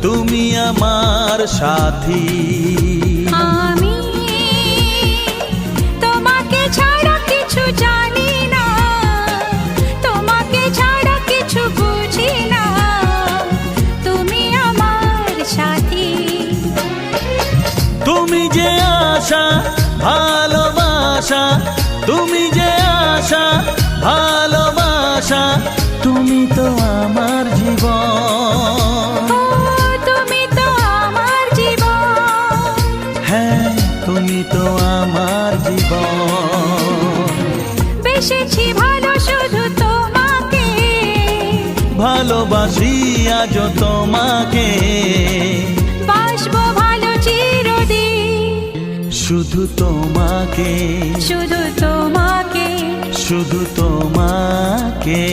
তুমি আমার সাথী। আমি তোমাকে ছাড়া কিছু জানি না, তোমাকে ছাড়া কিছু বুঝি না, তুমি আমার সাথী। তুমি যে আশা ভালোবাসা, তুমি যে আশা ভালোবাসা, তুমি তো আমার জীবন। ও তুমি তো আমার জীবন, হ্যাঁ তুমি তো আমার জীবন। বেসেছি ভালো শুধু তোমাকে, ভালোবাসি আজ তোমাকে, বাসবো ভালো চিরদিন, শুধু তোমাকে, শুধু তোমাকে, শুধু তোমাকে।